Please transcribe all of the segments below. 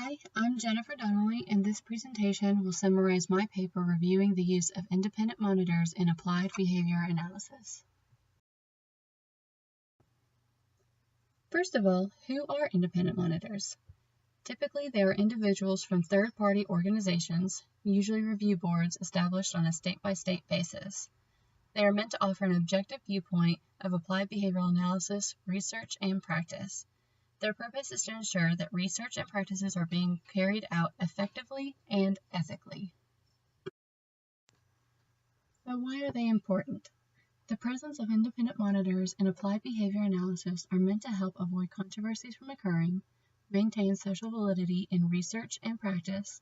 Hi, I'm Jennifer Donnelly, and this presentation will summarize my paper reviewing the use of independent monitors in applied behavior analysis. First of all, who are independent monitors? Typically, they are individuals from third-party organizations, usually review boards established on a state-by-state basis. They are meant to offer an objective viewpoint of applied behavioral analysis, research, and practice. Their purpose is to ensure that research and practices are being carried out effectively and ethically. So why are they important? The presence of independent monitors in applied behavior analysis are meant to help avoid controversies from occurring, maintain social validity in research and practice,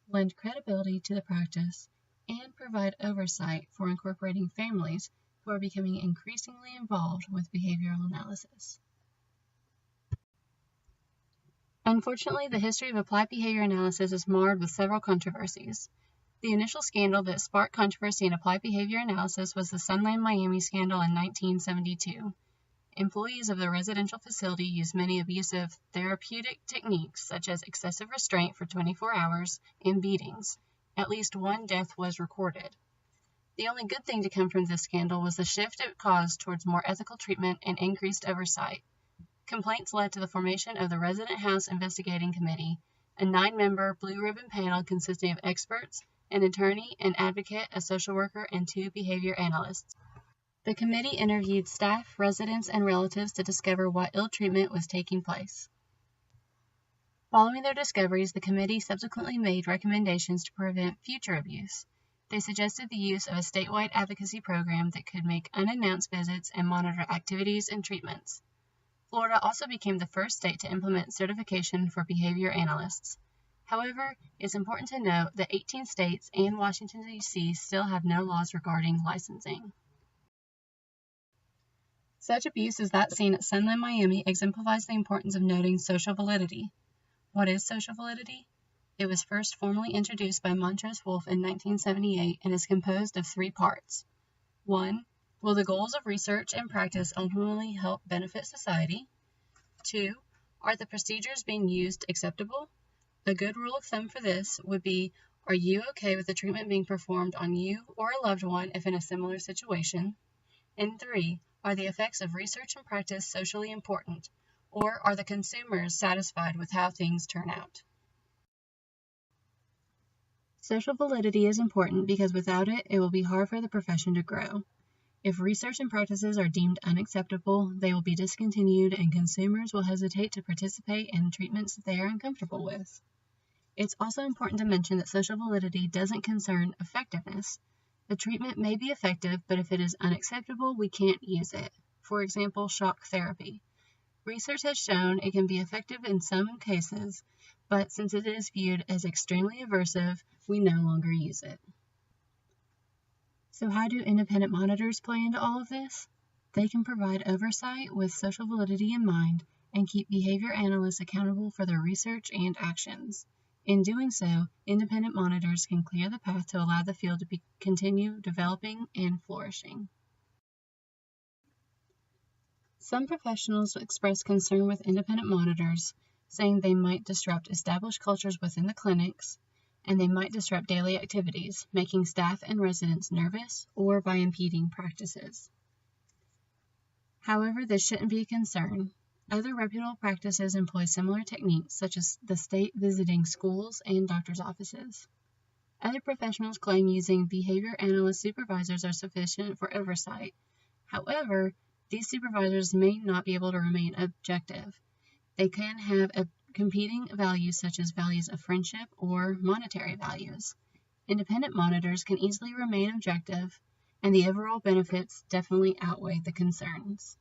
lend credibility to the practice, and provide oversight for incorporating families who are becoming increasingly involved with behavioral analysis. Unfortunately, the history of applied behavior analysis is marred with several controversies. The initial scandal that sparked controversy in applied behavior analysis was the Sunland Miami scandal in 1972. Employees of the residential facility used many abusive therapeutic techniques such as excessive restraint for 24 hours and beatings. At least one death was recorded. The only good thing to come from this scandal was the shift it caused towards more ethical treatment and increased oversight. Complaints led to the formation of the Resident House Investigating Committee, a 9-member blue ribbon panel consisting of experts, an attorney, an advocate, a social worker, and 2 behavior analysts. The committee interviewed staff, residents, and relatives to discover what ill treatment was taking place. Following their discoveries, the committee subsequently made recommendations to prevent future abuse. They suggested the use of a statewide advocacy program that could make unannounced visits and monitor activities and treatments. Florida also became the first state to implement certification for behavior analysts. However, it's important to note that 18 states and Washington, D.C. still have no laws regarding licensing. Such abuse as that seen at Sunland Miami exemplifies the importance of noting social validity. What is social validity? It was first formally introduced by Montrose Wolf in 1978 and is composed of 3 parts. 1. Will the goals of research and practice ultimately help benefit society? 2. Are the procedures being used acceptable? A good rule of thumb for this would be, are you okay with the treatment being performed on you or a loved one if in a similar situation? And 3. Are the effects of research and practice socially important, or are the consumers satisfied with how things turn out? Social validity is important because without it, it will be hard for the profession to grow. If research and practices are deemed unacceptable, they will be discontinued and consumers will hesitate to participate in treatments that they are uncomfortable with. It's also important to mention that social validity doesn't concern effectiveness. The treatment may be effective, but if it is unacceptable, we can't use it. For example, shock therapy. Research has shown it can be effective in some cases, but since it is viewed as extremely aversive, we no longer use it. So how do independent monitors play into all of this? They can provide oversight with social validity in mind and keep behavior analysts accountable for their research and actions. In doing so, independent monitors can clear the path to allow the field to continue developing and flourishing. Some professionals express concern with independent monitors, saying they might disrupt established cultures within the clinics, and they might disrupt daily activities, making staff and residents nervous or by impeding practices. However, this shouldn't be a concern. Other reputable practices employ similar techniques, such as the state visiting schools and doctors' offices. Other professionals claim using behavior analyst supervisors are sufficient for oversight. However, these supervisors may not be able to remain objective. They can have competing values such as values of friendship or monetary values. Independent monitors can easily remain objective, and the overall benefits definitely outweigh the concerns.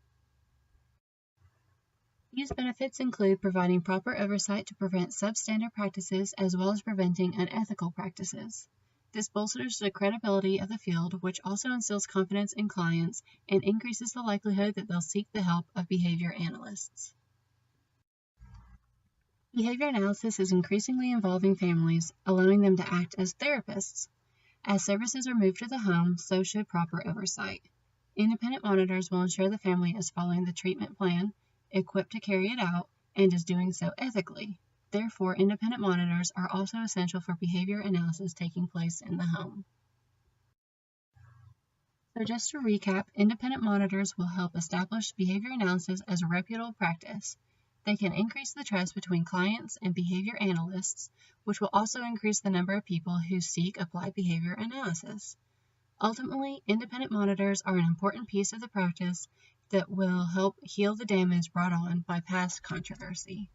These benefits include providing proper oversight to prevent substandard practices as well as preventing unethical practices. This bolsters the credibility of the field, which also instills confidence in clients and increases the likelihood that they'll seek the help of behavior analysts. Behavior analysis is increasingly involving families, allowing them to act as therapists. As services are moved to the home, so should proper oversight. Independent monitors will ensure the family is following the treatment plan, equipped to carry it out, and is doing so ethically. Therefore, independent monitors are also essential for behavior analysis taking place in the home. So just to recap, independent monitors will help establish behavior analysis as a reputable practice. They can increase the trust between clients and behavior analysts, which will also increase the number of people who seek applied behavior analysis. Ultimately, independent monitors are an important piece of the practice that will help heal the damage brought on by past controversy.